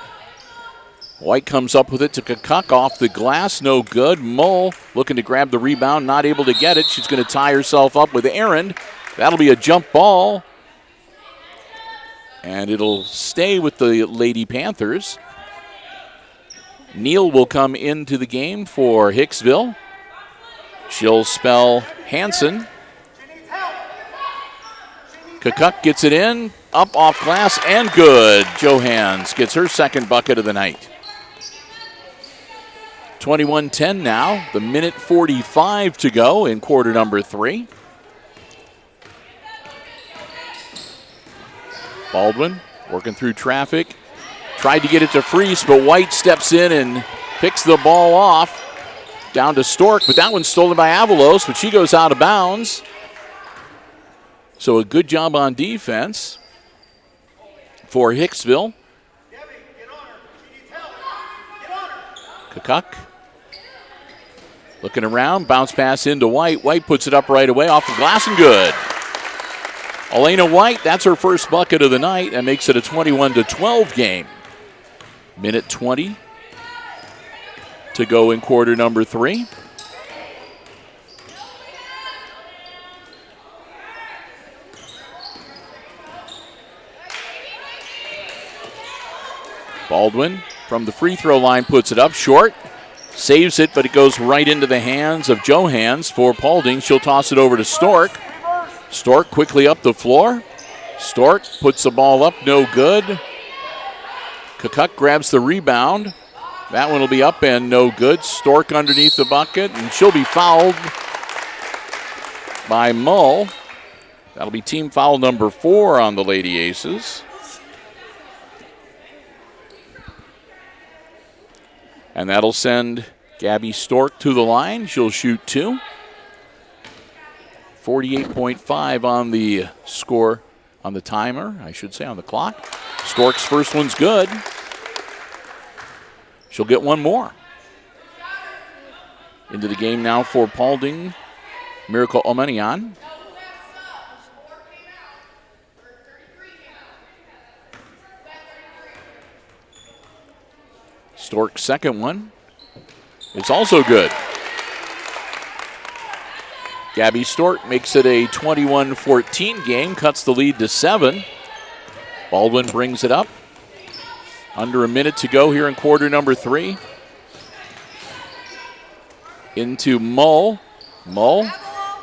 White comes up with it to Kakuk off the glass, no good. Mull looking to grab the rebound, not able to get it. She's going to tie herself up with Aaron. That'll be a jump ball. And it'll stay with the Lady Panthers. Neal will come into the game for Hicksville. She'll spell Hansen. Kakuk gets it in, up off glass, and good. Johans gets her second bucket of the night. 21-10 now, the minute 45 to go in quarter number 3. Baldwin working through traffic. Tried to get it to Freese, but White steps in and picks the ball off. Down to Stork, but that one's stolen by Avalos, but she goes out of bounds. So a good job on defense for Hicksville. Kakuk looking around, bounce pass into White. White puts it up right away off the glass and good. Elena White, that's her first bucket of the night and makes it a 21-12 game. Minute 20 to go in quarter number 3. Baldwin from the free throw line puts it up short. Saves it, but it goes right into the hands of Johans for Paulding. She'll toss it over to Stork. Stork quickly up the floor. Stork puts the ball up, no good. Kakuk grabs the rebound. That one will be up and no good. Stork underneath the bucket, and she'll be fouled by Mull. That'll be team foul number 4 on the Lady Aces. And that'll send Gabby Stork to the line. She'll shoot 2. 48.5 on the score, on the timer, I should say, on the clock. Stork's first one's good. She'll get one more. Into the game now for Paulding, Miracle Omenion. Stork's second one is also good. Gabby Stork makes it a 21-14 game, cuts the lead to 7. Baldwin brings it up. Under a minute to go here in quarter number 3. Into Mull. Mull,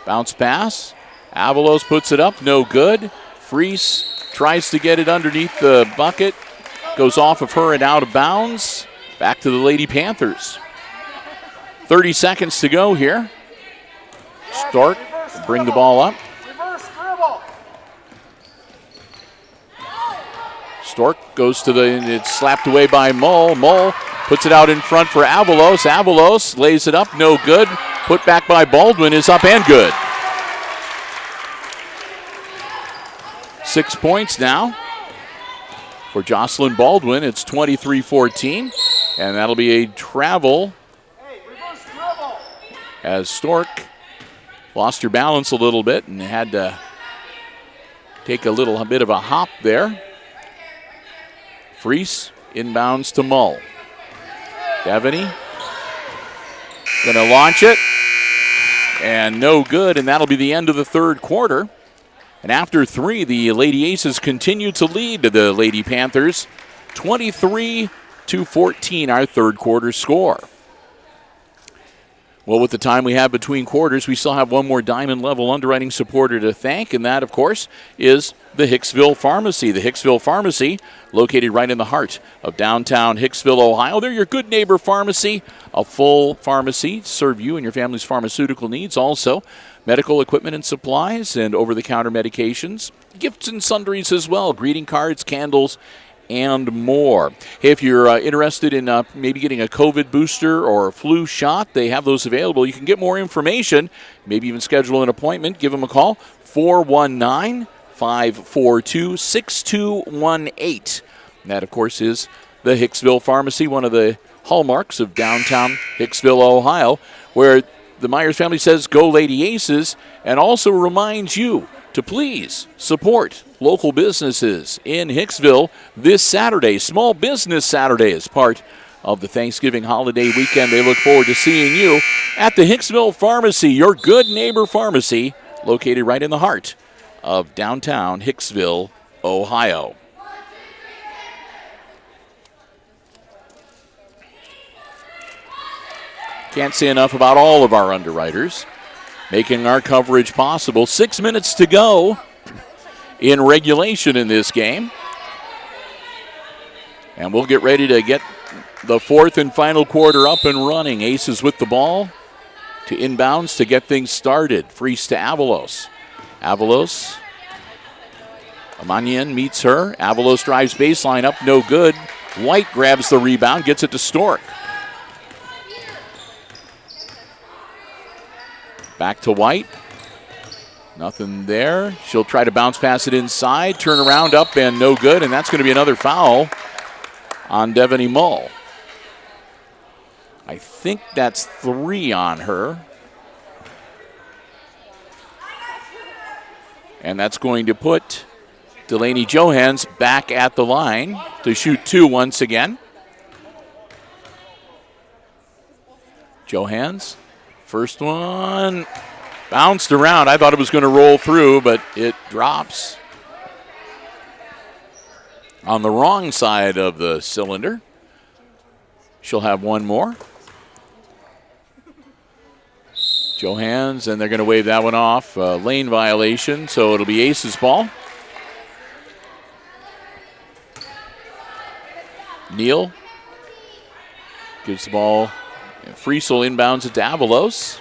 bounce pass. Avalos puts it up, no good. Freese tries to get it underneath the bucket. Goes off of her and out of bounds. Back to the Lady Panthers. 30 seconds to go here. Stork bring the ball up. Stork goes to it's slapped away by Mull. Mull puts it out in front for Avalos. Avalos lays it up, no good. Put back by Baldwin is up and good. 6 points now for Jocelyn Baldwin. It's 23-14, and that'll be a travel as Stork lost her balance a little bit and had to take a little bit of a hop there. Freese inbounds to Mull. Devaney going to launch it, and no good, and that'll be the end of the third quarter. And after 3, the Lady Aces continue to lead the Lady Panthers, 23-14, our third quarter score. Well, with the time we have between quarters, we still have one more Diamond Level underwriting supporter to thank, and that, of course, is the Hicksville Pharmacy. The Hicksville Pharmacy, located right in the heart of downtown Hicksville, Ohio. They're your good neighbor pharmacy, a full pharmacy to serve you and your family's pharmaceutical needs. Also, medical equipment and supplies and over-the-counter medications, gifts and sundries as well, greeting cards, candles, and more. If you're interested in maybe getting a COVID booster or a flu shot, they have those available. You can get more information, maybe even schedule an appointment. Give them a call, 419-542-6218. That, of course, is the Hicksville Pharmacy, one of the hallmarks of downtown Hicksville, Ohio, where the Myers family says, go Lady Aces, and also reminds you to please support local businesses in Hicksville this Saturday. Small Business Saturday is part of the Thanksgiving holiday weekend. They look forward to seeing you at the Hicksville Pharmacy, your good neighbor pharmacy, located right in the heart of downtown Hicksville, Ohio. Can't say enough about all of our underwriters making our coverage possible. 6 minutes to go in regulation in this game. And we'll get ready to get the fourth and final quarter up and running. Aces with the ball to inbounds to get things started. Freese to Avalos. Avalos. Amanyan meets her. Avalos drives baseline up, no good. White grabs the rebound, gets it to Stork. Back to White. Nothing there. She'll try to bounce pass it inside. Turn around up and no good. And that's going to be another foul on Devaney Mull. I think that's 3 on her. And that's going to put Delaney Johans back at the line to shoot 2 once again. Johans, first one, bounced around. I thought it was going to roll through, but it drops on the wrong side of the cylinder. She'll have one more. Johans, and they're going to wave that one off. Lane violation, so it'll be Aces ball. Neal gives the ball. Friesel inbounds it to Avalos.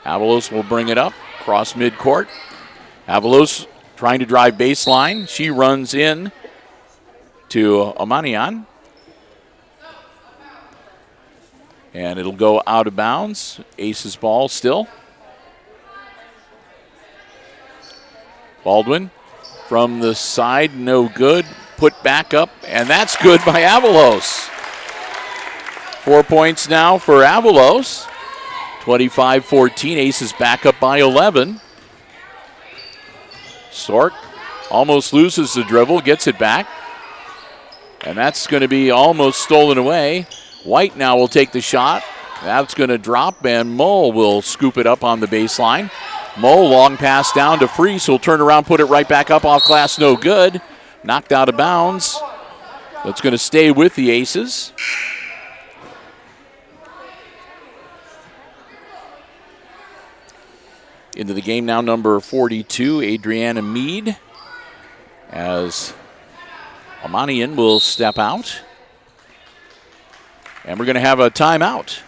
Avalos will bring it up, cross midcourt. Avalos trying to drive baseline. She runs in to Amanian. And it'll go out of bounds. Aces ball still. Baldwin from the side, no good. Put back up, and that's good by Avalos. 4 points now for Avalos. 25-14. Aces back up by 11. Stork almost loses the dribble, gets it back. And that's going to be almost stolen away. White now will take the shot. That's going to drop, and Mull will scoop it up on the baseline. Mull, long pass down to Freese. He'll turn around, put it right back up off glass, no good. Knocked out of bounds. That's going to stay with the Aces. Into the game now, number 42, Adriana Mead, as Amanian will step out. And we're going to have a timeout.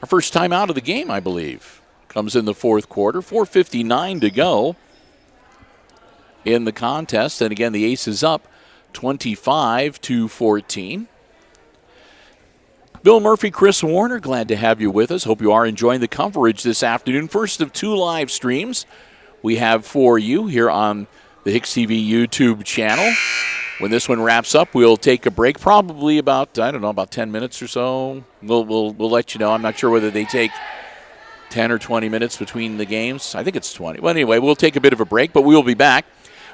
Our first timeout of the game, I believe, comes in the fourth quarter. 4:59 to go in the contest. And again, the Aces up 25-14. Bill Murphy, Chris Warner, glad to have you with us. Hope you are enjoying the coverage this afternoon. First of 2 live streams we have for you here on the HIX-TV YouTube channel. When this one wraps up, we'll take a break, probably about, about 10 minutes or so. We'll let you know. I'm not sure whether they take 10 or 20 minutes between the games. I think it's 20. Well, anyway, we'll take a bit of a break, but we'll be back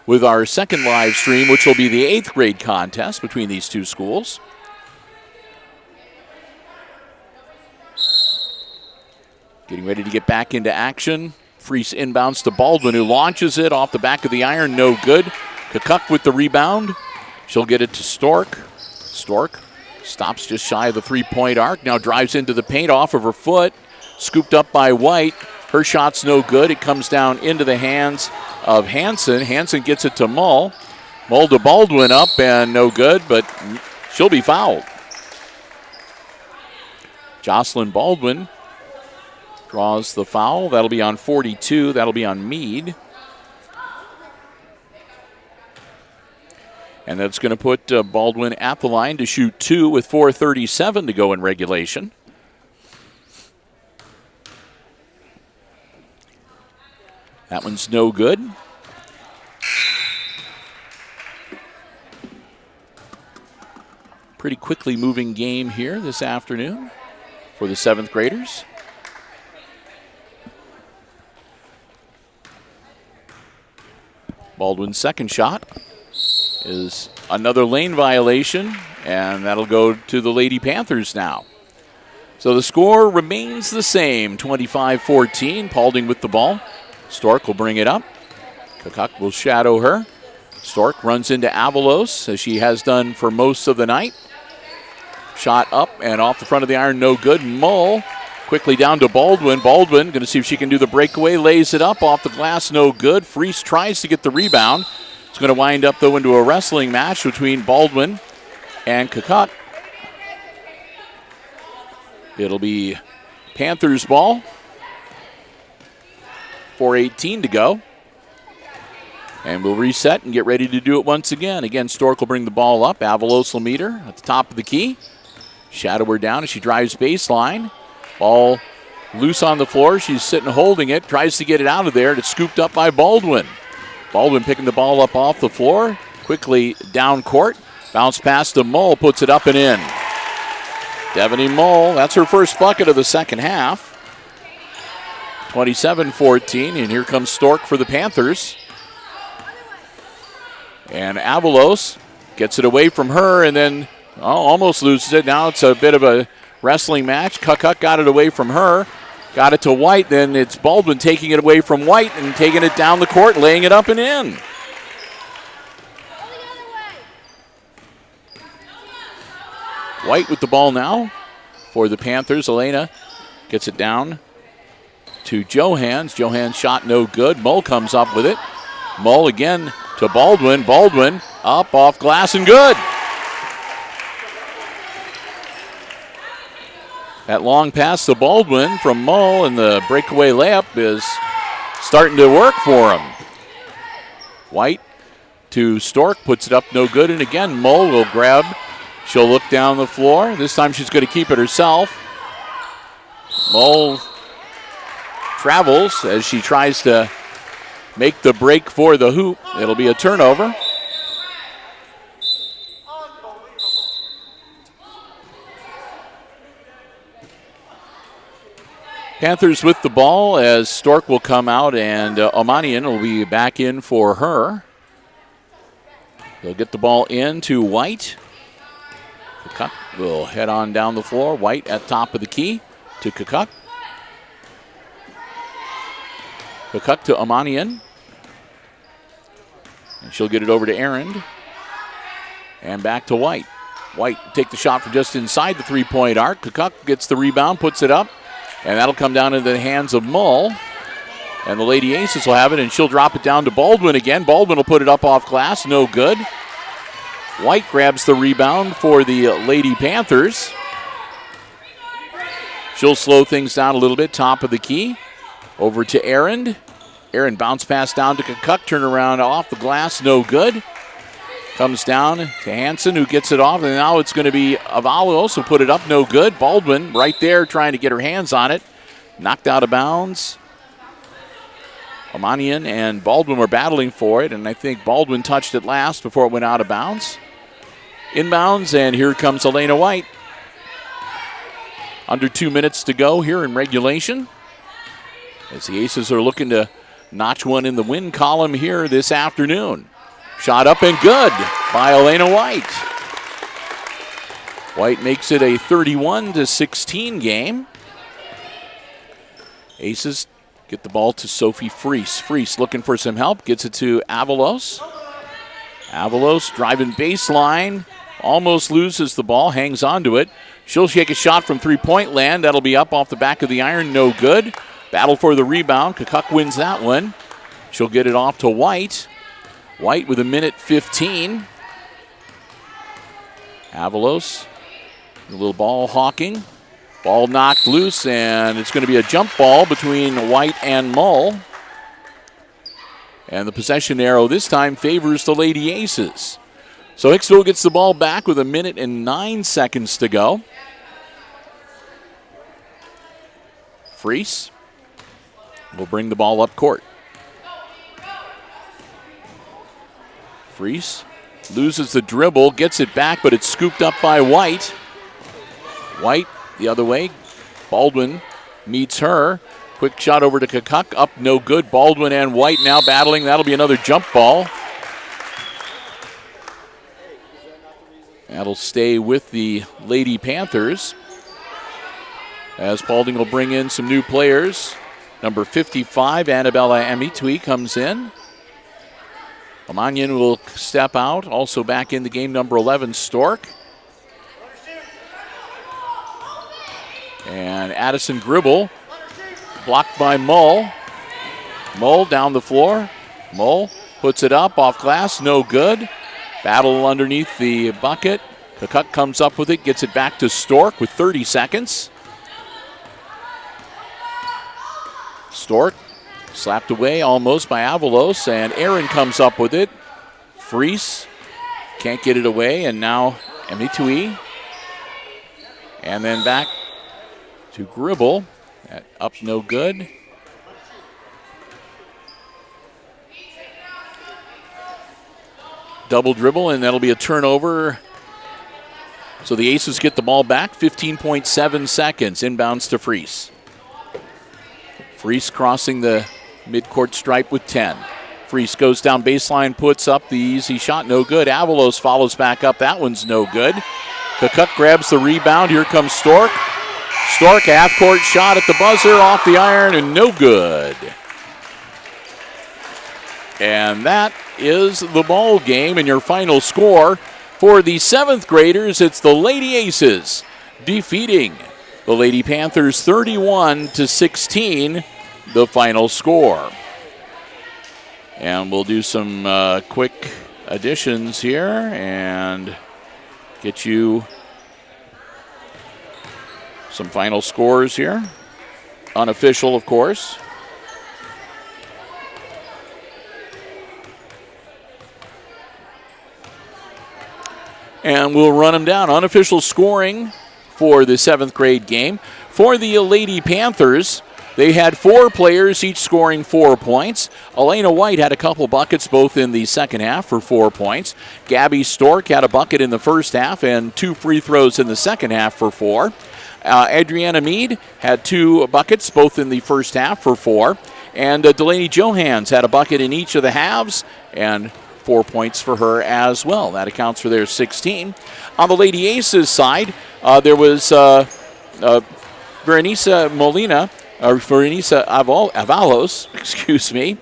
with our second live stream, which will be the 8th grade contest between these two schools. Getting ready to get back into action. Freese inbounds to Baldwin, who launches it off the back of the iron. No good. Kakuk with the rebound. She'll get it to Stork. Stork stops just shy of the three-point arc. Now drives into the paint off of her foot. Scooped up by White. Her shot's no good. It comes down into the hands of Hansen. Hansen gets it to Mull. Mull to Baldwin up and no good, but she'll be fouled. Jocelyn Baldwin draws the foul. That'll be on 42. That'll be on Mead. And that's going to put Baldwin at the line to shoot 2 with 4:37 to go in regulation. That one's no good. Pretty quickly moving game here this afternoon for the 7th graders. Baldwin's second shot is another lane violation, and that'll go to the Lady Panthers now. So the score remains the same, 25-14. Paulding with the ball. Stork will bring it up. Kakuk will shadow her. Stork runs into Avalos, as she has done for most of the night. Shot up and off the front of the iron, no good. Mull Quickly down to Baldwin. Baldwin going to see if she can do the breakaway. Lays it up off the glass. No good. Freese tries to get the rebound. It's going to wind up, though, into a wrestling match between Baldwin and Kakuk. It'll be Panthers ball. 4:18 to go. And we'll reset and get ready to do it once again. Again, Stork will bring the ball up. Avalos will meet her at the top of the key. Shadow her down as she drives baseline. Ball loose on the floor. She's sitting holding it. Tries to get it out of there. It's scooped up by Baldwin. Baldwin picking the ball up off the floor. Quickly down court. Bounce pass to Mull. Puts it up and in. Devaney Mull, that's her first bucket of the second half. 27-14, and here comes Stork for the Panthers. And Avalos gets it away from her and then almost loses it. Now it's a bit of a wrestling match. Kakuk got it away from her. Got it to White. Then it's Baldwin taking it away from White and taking it down the court, laying it up and in. White with the ball now for the Panthers. Elena gets it down to Johans. Johans' shot no good. Mull comes up with it. Mull again to Baldwin. Baldwin up off glass and good. That long pass to Baldwin from Mull, and the breakaway layup is starting to work for him. White to Stork, puts it up no good, and again Mull will grab. She'll look down the floor. This time she's going to keep it herself. Mull travels as she tries to make the break for the hoop. It'll be a turnover. Panthers with the ball as Stork will come out and Omanian will be back in for her. They'll get the ball in to White. Kakuk will head on down the floor. White at top of the key to Kakuk. Kakuk to Omanian. And she'll get it over to Aaron. And back to White. White take the shot from just inside the three-point arc. Kakuk gets the rebound, puts it up. And that'll come down into the hands of Mull. And the Lady Aces will have it, and she'll drop it down to Baldwin again. Baldwin will put it up off glass, no good. White grabs the rebound for the Lady Panthers. She'll slow things down a little bit, top of the key. Over to Aaron. Aaron bounce pass down to Kakuk, turn around off the glass, no good. Comes down to Hansen, who gets it off, and now it's going to be Avalos, who put it up, no good. Baldwin right there trying to get her hands on it. Knocked out of bounds. Omanian and Baldwin were battling for it, and I think Baldwin touched it last before it went out of bounds. Inbounds, and here comes Elena White. Under 2 minutes to go here in regulation, as the Aces are looking to notch one in the win column here this afternoon. Shot up and good by Elena White. White makes it a 31-16 game. Aces get the ball to Sophie Freese. Freese looking for some help, gets it to Avalos. Avalos driving baseline, almost loses the ball, hangs onto it. She'll take a shot from three-point land. That'll be up off the back of the iron, no good. Battle for the rebound. Kakuk wins that one. She'll get it off to White. White with 1:15. Avalos, a little ball hawking. Ball knocked loose, and it's going to be a jump ball between White and Mull. And the possession arrow this time favors the Lady Aces. So Hicksville gets the ball back with 1:09 to go. Freese will bring the ball up court. Freese loses the dribble, gets it back, but it's scooped up by White. White the other way. Baldwin meets her. Quick shot over to Kakuk, up no good. Baldwin and White now battling. That'll be another jump ball. That'll stay with the Lady Panthers, as Paulding will bring in some new players. Number 55, Annabella Amitui, comes in. Omanian will step out. Also back in the game, number 11, Stork. And Addison Gribble blocked by Mull. Mull down the floor. Mull puts it up off glass, no good. Battle underneath the bucket. Kakuk comes up with it, gets it back to Stork with 30 seconds. Stork slapped away almost by Avalos, and Aaron comes up with it. Freese can't get it away, and now Emitui. And then back to Gribble. That up no good. Double dribble, and that'll be a turnover. So the Aces get the ball back, 15.7 seconds. Inbounds to Freese. Freese crossing the midcourt stripe with 10. Freese goes down baseline, puts up the easy shot, no good. Avalos follows back up, that one's no good. Kakuk grabs the rebound, here comes Stork. Stork, half-court shot at the buzzer, off the iron, and no good. And that is the ball game, and your final score for the 7th graders, it's the Lady Aces defeating the Lady Panthers 31-16, the final score. And we'll do some quick additions here and get you some final scores here. Unofficial, of course. And we'll run them down. Unofficial scoring for the 7th grade game. For the Lady Panthers, they had 4 players, each scoring 4 points. Elena White had a couple buckets both in the second half for 4 points. Gabby Stork had a bucket in the first half and 2 free throws in the second half for 4. Adriana Mead had 2 buckets both in the first half for 4. And Delaney Johans had a bucket in each of the halves and 4 points for her as well. That accounts for their 16. On the Lady Aces side, there was Veronisa Avalos, excuse me.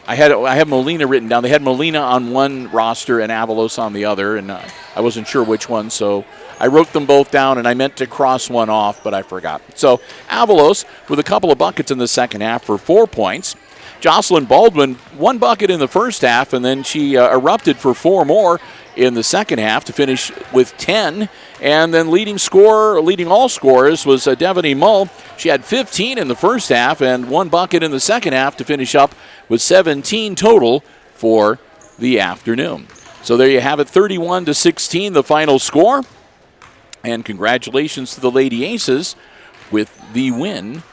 I have Molina written down. They had Molina on one roster and Avalos on the other, and I wasn't sure which one, so I wrote them both down, and I meant to cross one off, but I forgot. So Avalos with a couple of buckets in the second half for 4 points. Jocelyn Baldwin, 1 bucket in the first half, and then she erupted for 4 more in the second half to finish with 10. And then leading all scorers was Devaney Mull. She had 15 in the first half and 1 bucket in the second half to finish up with 17 total for the afternoon. So there you have it, 31-16, the final score. And congratulations to the Lady Aces with the win.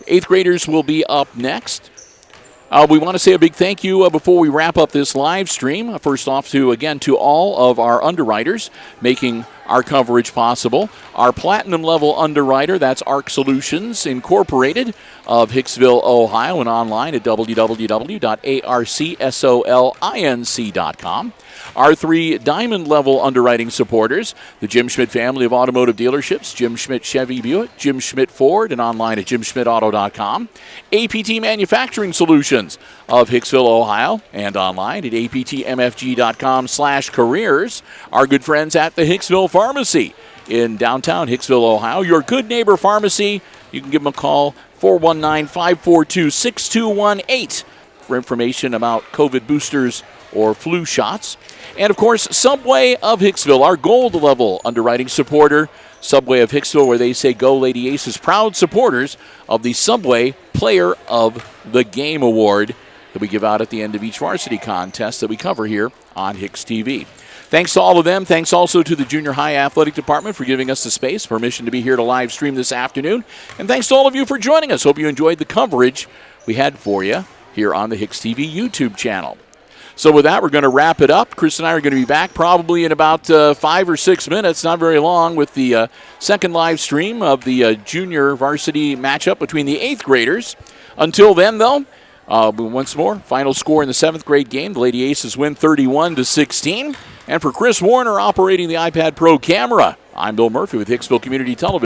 8th graders will be up next. We want to say a big thank you before we wrap up this live stream. First off, to all of our underwriters making our coverage possible. Our platinum level underwriter, that's ARC Solutions Incorporated of Hicksville, Ohio, and online at www.arcsolinc.com. Our 3 diamond level underwriting supporters, the Jim Schmidt family of automotive dealerships, Jim Schmidt Chevy Buick, Jim Schmidt Ford, and online at jimschmidtauto.com. APT Manufacturing Solutions of Hicksville, Ohio, and online at aptmfg.com/careers. Our good friends at the Hicksville Pharmacy in downtown Hicksville, Ohio. Your good neighbor pharmacy. You can give them a call, 419-542-6218, for information about COVID boosters or flu shots. And, of course, Subway of Hicksville, our gold level underwriting supporter. Subway of Hicksville, where they say go Lady Aces, proud supporters of the Subway Player of the Game Award that we give out at the end of each varsity contest that we cover here on HIX-TV. Thanks to all of them. Thanks also to the Junior High Athletic Department for giving us the space, permission to be here to live stream this afternoon. And thanks to all of you for joining us. Hope you enjoyed the coverage we had for you here on the HIX-TV YouTube channel. So with that, we're going to wrap it up. Chris and I are going to be back probably in about 5 or 6 minutes, not very long, with the second live stream of the junior varsity matchup between the 8th graders. Until then, though, once more, final score in the 7th grade game. The Lady Aces win 31-16. And for Chris Warner operating the iPad Pro camera, I'm Bill Murphy with Hicksville Community Television.